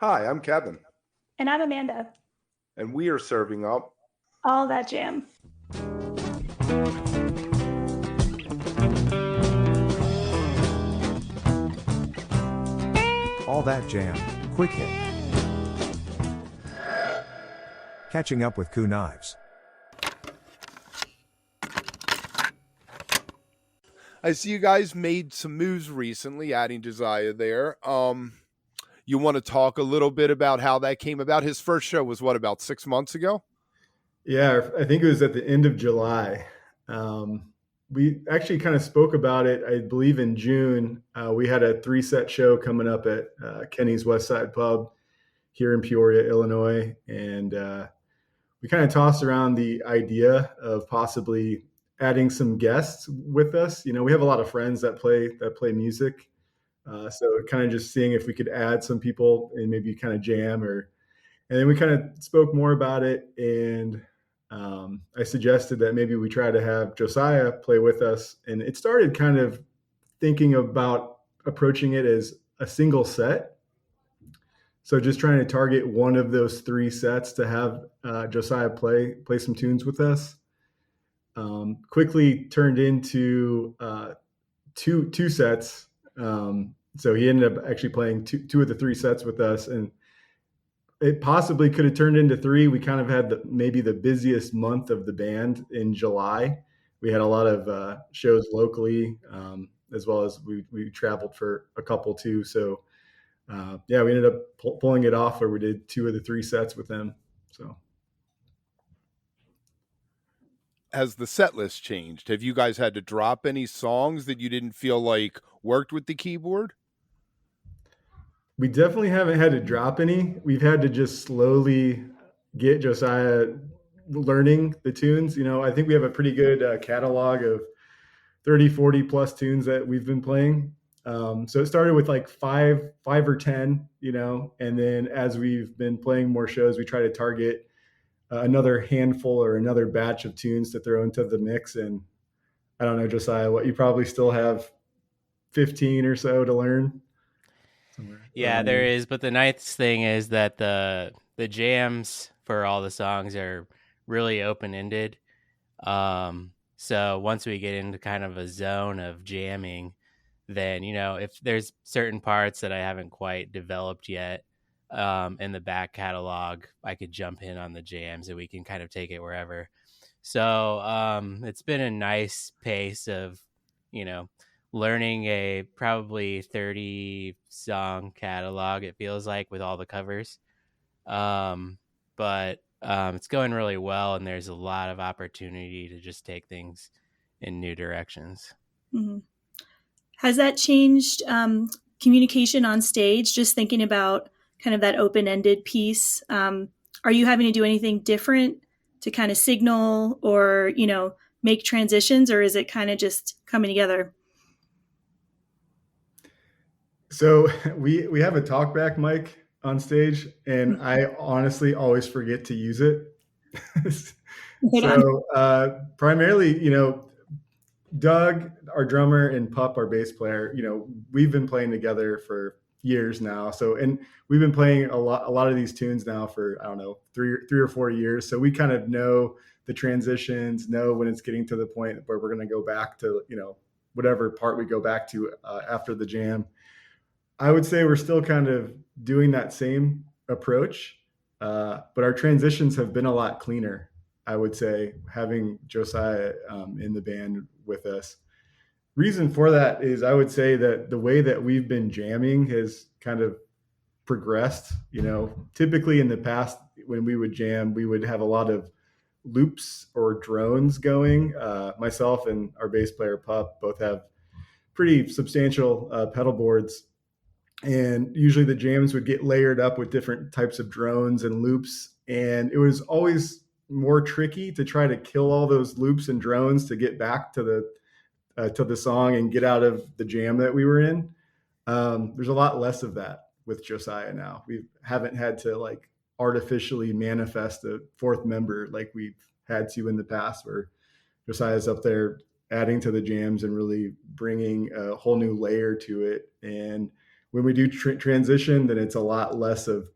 Hi, I'm Kevin, And I'm Amanda. and we are serving up All that jam. All That Jam, Quick Hit. Catching up with Kuh Nives. I see you guys made some moves recently, adding Josiah there. You want to talk a little bit about how that came about? His first show was what, about 6 months ago? Yeah, I think it was at the end of July. We actually kind of spoke about it, I believe, in June. We had a three-set show coming up at Kenny's West Side Pub here in Peoria, Illinois, and we kind of tossed around the idea of possibly adding some guests with us. You know, we have a lot of friends that play music, so kind of just seeing if we could add some people and maybe kind of jam or. And then we kind of spoke more about it, and I suggested that maybe we try to have Josiah play with us. And it started kind of thinking about approaching it as a single set. So just trying to target one of those three sets to have Josiah play some tunes with us. Quickly turned into two sets. So he ended up actually playing two of the three sets with us, and it possibly could have turned into three. We kind of had maybe the busiest month of the band in July. We had a lot of shows locally, as well as we traveled for a couple too. So yeah, we ended up pulling it off where we did two of the three sets with them. So Has the set list changed? Have you guys had to drop any songs that you didn't feel like worked with the keyboard? we definitely haven't had to drop any. We've had to just slowly get Josiah learning the tunes. You know, I think we have a pretty good catalog of 30, 40 plus tunes that we've been playing. So it started with like five or 10, you know, and then as we've been playing more shows, we try to target another handful or another batch of tunes to throw into the mix. And I don't know, Josiah, what you probably still have 15 or so to learn somewhere Yeah, around there there. is, but the nice thing is that the jams for all the songs are really open ended. So once we get into kind of a zone of jamming, then if there's certain parts that I haven't quite developed yet, in the back catalog, I could jump in on the jams and we can kind of take it wherever. So it's been a nice pace of, you know, learning a probably 30 song catalog, it feels like, with all the covers. But it's going really well, and there's a lot of opportunity to just take things in new directions. hmm Has that changed communication on stage? Just thinking about kind of that open ended piece. Are you having to do anything different to kind of signal or, make transitions, or is it kind of just coming together? So we have a talkback mic on stage, and I honestly always forget to use it. Right on. So primarily, you know, Doug, our drummer, and Pup, our bass player, you know, we've been playing together for years now. So, and we've been playing a lot of these tunes now for, I don't know, three or 4 years. So we kind of know the transitions, know when it's getting to the point where we're going to go back to, you know, whatever part we go back to after the jam. I would say we're still kind of doing that same approach, but our transitions have been a lot cleaner. I would say having Josiah in the band with us. Reason for that is I would say that the way that we've been jamming has kind of progressed. You know, typically in the past when we would jam, we would have a lot of loops or drones going. Myself and our bass player Pup both have pretty substantial pedal boards, and usually the jams would get layered up with different types of drones and loops, and it was always more tricky to try to kill all those loops and drones to get back to the song and get out of the jam that we were in. There's a lot less of that with Josiah now. We haven't had to like artificially manifest a fourth member like we've had to in the past, where Josiah's up there adding to the jams and really bringing a whole new layer to it. And when we do transition, then it's a lot less of,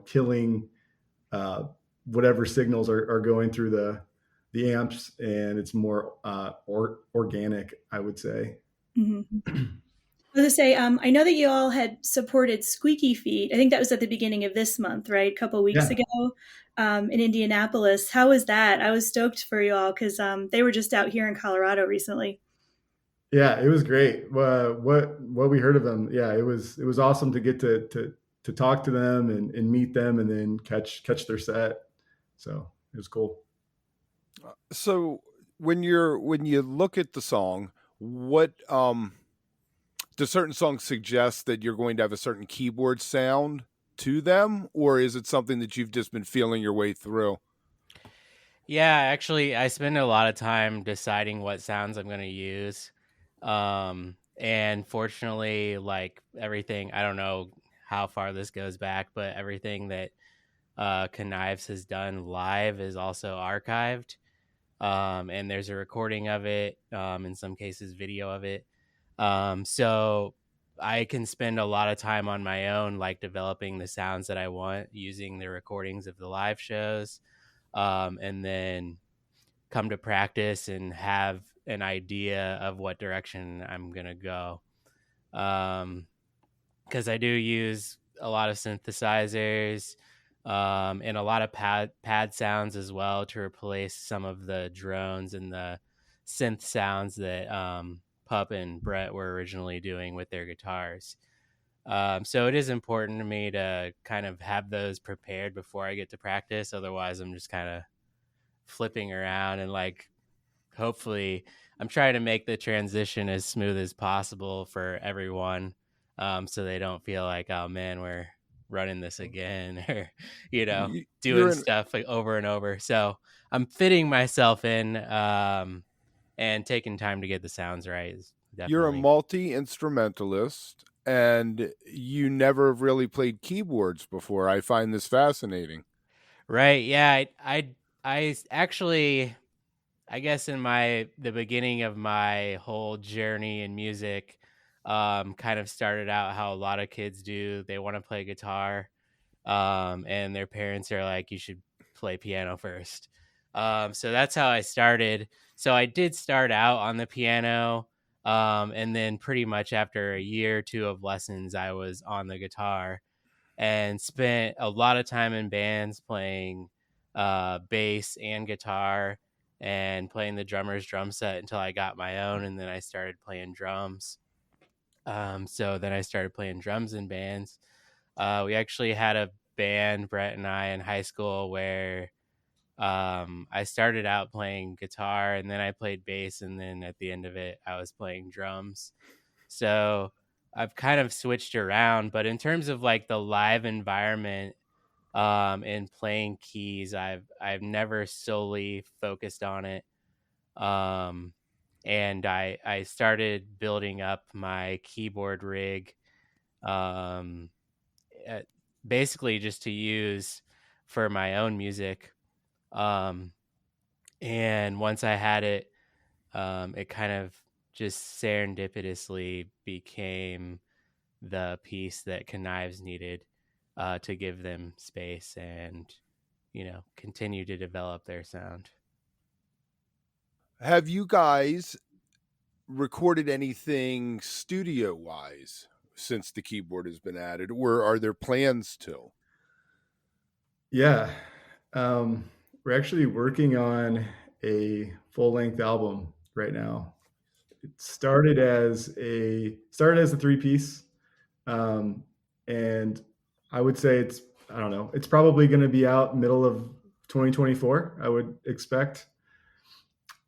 killing whatever signals are going through the amps, and it's more organic, I would say. Mm-hmm. I was gonna say, I know that you all had supported Squeaky Feet. I think that was at the beginning of this month, right? A couple of weeks Yeah. ago, in Indianapolis. How was that? I was stoked for you all because they were just out here in Colorado recently. Yeah, it was great. What we heard of them, yeah, it was awesome to get to talk to them and meet them, and then catch their set. So it was cool. So when you look at the song, what do certain songs suggest that you're going to have a certain keyboard sound to them, or is it something that you've just been feeling your way through? Yeah, actually, I spend a lot of time deciding what sounds I'm going to use. And fortunately, like everything, I don't know how far this goes back, but everything that Kuh Nives has done live is also archived. And there's a recording of it, in some cases, video of it. So I can spend a lot of time on my own, like developing the sounds that I want using the recordings of the live shows. And then come to practice and have an idea of what direction I'm going to go. Because I do use a lot of synthesizers, and a lot of pad sounds as well to replace some of the drones and the synth sounds that Pup and Brett were originally doing with their guitars. So it is important to me to kind of have those prepared before I get to practice. Otherwise, I'm just kind of flipping around, and like hopefully I'm trying to make the transition as smooth as possible for everyone, so they don't feel like, oh man, we're running this again, or You're doing an stuff like over and over. So I'm fitting myself in, and taking time to get the sounds right is you're a definitely multi instrumentalist, and you never really played keyboards before. I find this fascinating. right. Yeah, I actually, I guess in the beginning of my whole journey in music, kind of started out how a lot of kids do. They want to play guitar, and their parents are like, "You should play piano first." So that's how I started. So I did start out on the piano, and then pretty much after a year or two of lessons, I was on the guitar and spent a lot of time in bands playing bass and guitar and playing the drummer's drum set until I got my own, and then I started playing drums. So then I started playing drums in bands. We actually had a band, Brett and I, in high school where I started out playing guitar, and then I played bass, and then at the end of it, I was playing drums. So I've kind of switched around, but in terms of like the live environment, and playing keys, I've never solely focused on it. Um, and I started building up my keyboard rig, um, at, basically just to use for my own music. Um, and once I had it, it kind of just serendipitously became the piece that Knives needed, to give them space and continue to develop their sound. Have you guys recorded anything studio wise since the keyboard has been added, or are there plans to? Yeah, um, we're actually working on a full length album right now. It started as a 3 piece, um, and I would say I don't know, it's probably going to be out middle of 2024, I would expect.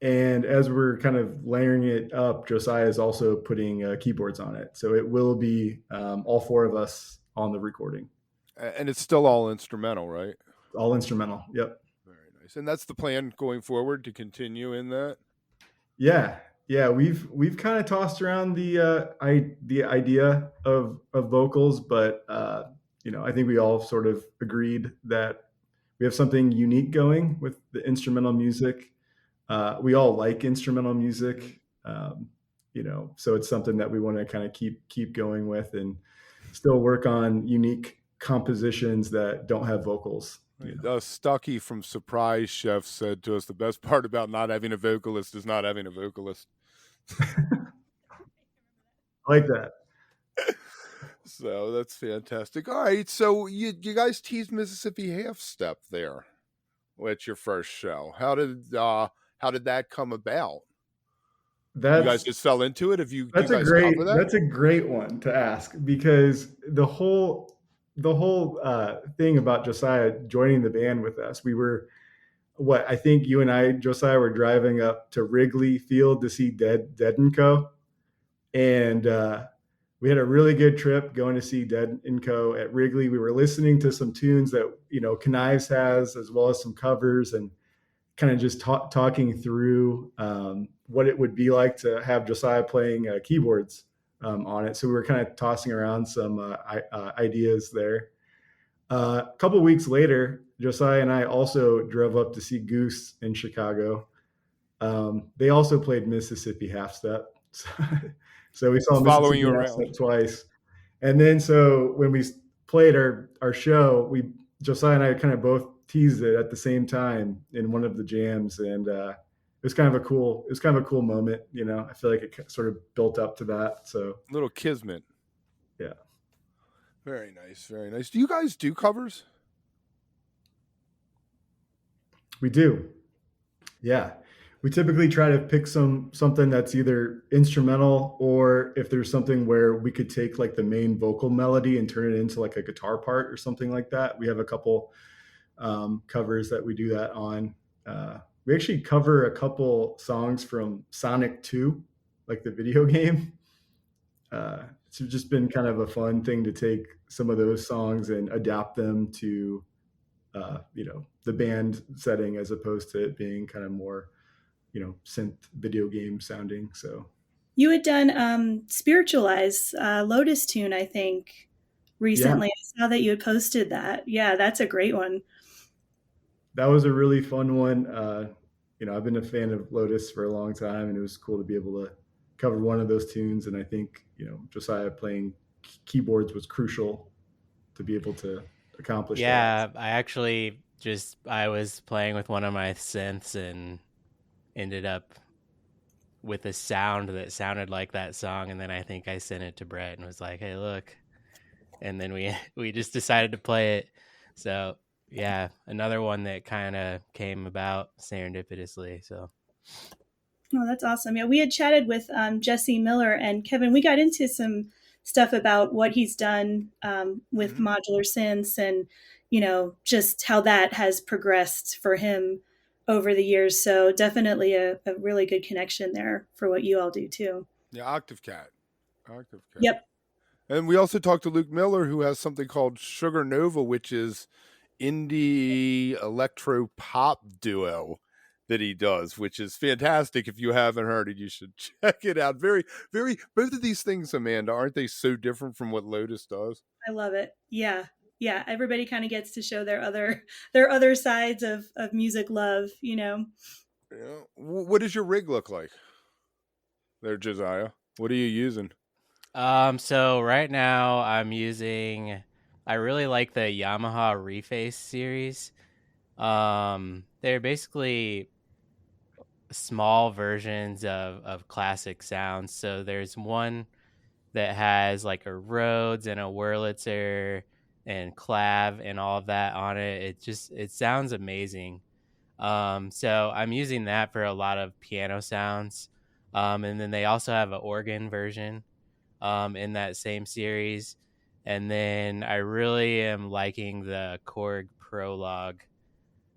And as we're kind of layering it up, Josiah is also putting keyboards on it, so it will be all four of us on the recording. And it's still all instrumental, right? All instrumental. Yep. Very nice. And that's the plan going forward, to continue in that. Yeah, yeah. We've kind of tossed around the idea of vocals, but I think we all sort of agreed that we have something unique going with the instrumental music. We all like instrumental music, so it's something that we want to kind of keep going with. And still work on unique compositions that don't have vocals. Stucky from Surprise Chef said to us the best part about not having a vocalist is not having a vocalist. I like that. So that's fantastic. All right, so you guys teased Mississippi Half Step there at your first show. How did that come about? You guys just fell into it? Do you guys cover that? That's a great one to ask, because the whole thing about Josiah joining the band with us, we were, I think you and I, Josiah, were driving up to Wrigley Field to see Dead and Co. And we had a really good trip going to see Dead and Co. at Wrigley. We were listening to some tunes that, Kuh Nives has, as well as some covers, and kind of just talking through what it would be like to have Josiah playing keyboards on it. So we were kind of tossing around some ideas there. A couple of weeks later, Josiah and I also drove up to see Goose in Chicago. They also played Mississippi Half Step. So we saw Mississippi Half Step twice. And then so when we played our show, Josiah and I kind of both teased it at the same time in one of the jams, and it was kind of a cool moment. I feel like it sort of built up to that. So little kismet. Yeah. Very nice, very nice. Do you guys do covers? We do. Yeah. We typically try to pick something that's either instrumental, or if there's something where we could take like the main vocal melody and turn it into like a guitar part or something like that. We have a couple covers that we do that on. We actually cover a couple songs from Sonic 2, like the video game. It's just been kind of a fun thing to take some of those songs and adapt them to, the band setting, as opposed to it being kind of more, synth video game sounding. So you had done Spiritualize Lotus Tune, I think, recently. Yeah. I saw that you had posted that. Yeah, that's a great one. That was a really fun one. I've been a fan of Lotus for a long time, and it was cool to be able to cover one of those tunes. And I think, Josiah playing keyboards was crucial to be able to accomplish that. Yeah, I was playing with one of my synths and ended up with a sound that sounded like that song, and then I think I sent it to Brett and was like, "Hey, look," and then we just decided to play it. So yeah, another one that kind of came about serendipitously. So oh, that's awesome. Yeah, we had chatted with Jesse Miller and Kevin. We got into some stuff about what he's done with modular synths, and just how that has progressed for him over the years. So definitely a really good connection there for what you all do too. Yeah, Octave Cat. Yep. And we also talked to Luke Miller, who has something called Sugar Nova, which is indie electro pop duo that he does, which is fantastic. If you haven't heard it, you should check it out. Very, very, both of these things, Amanda, aren't they so different from what Lotus does? I love it. Yeah. Yeah. Everybody kind of gets to show their other sides of music love, Yeah. What does your rig look like there, Josiah? What are you using? So right now I really like the Yamaha Reface series. They're basically small versions of classic sounds. So there's one that has like a Rhodes and a Wurlitzer and clav and all of that on it. It sounds amazing. So I'm using that for a lot of piano sounds. And then they also have an organ version in that same series. And then I really am liking the Korg Prologue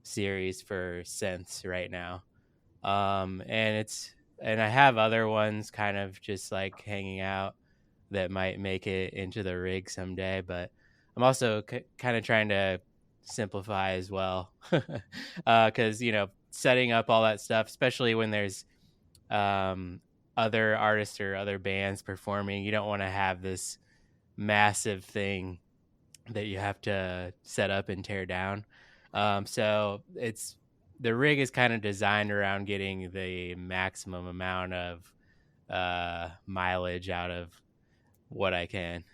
series for synths right now. And I have other ones kind of just like hanging out that might make it into the rig someday, but I'm also kind of trying to simplify as well. Cause setting up all that stuff, especially when there's, other artists or other bands performing, you don't want to have this massive thing that you have to set up and tear down. So the rig is kind of designed around getting the maximum amount of mileage out of what I can.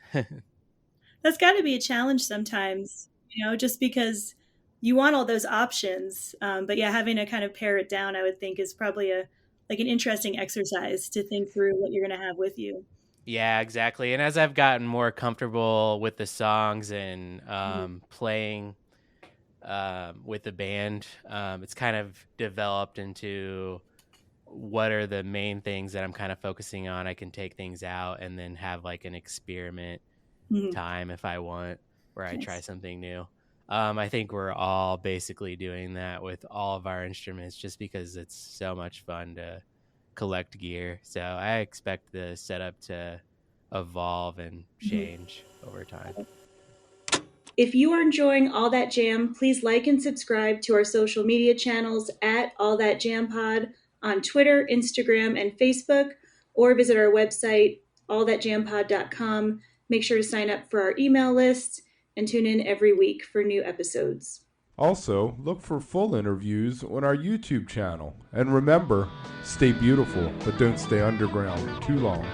That's got to be a challenge sometimes, just because you want all those options. But yeah, having to kind of pare it down, I would think, is probably an interesting exercise to think through what you're going to have with you. Yeah, exactly. And as I've gotten more comfortable with the songs and playing with the band, it's kind of developed into what are the main things that I'm kind of focusing on. I can take things out and then have like an experiment Mhm. time if I want, where I try Nice. something new. I think we're all basically doing that with all of our instruments just because it's so much fun to collect gear. So I expect the setup to evolve and Mhm. change over time. If you are enjoying All That Jam, please like and subscribe to our social media channels at All That Jam Pod on Twitter, Instagram, and Facebook, or visit our website, allthatjampod.com. Make sure to sign up for our email list and tune in every week for new episodes. Also, look for full interviews on our YouTube channel. And remember, stay beautiful, but don't stay underground too long.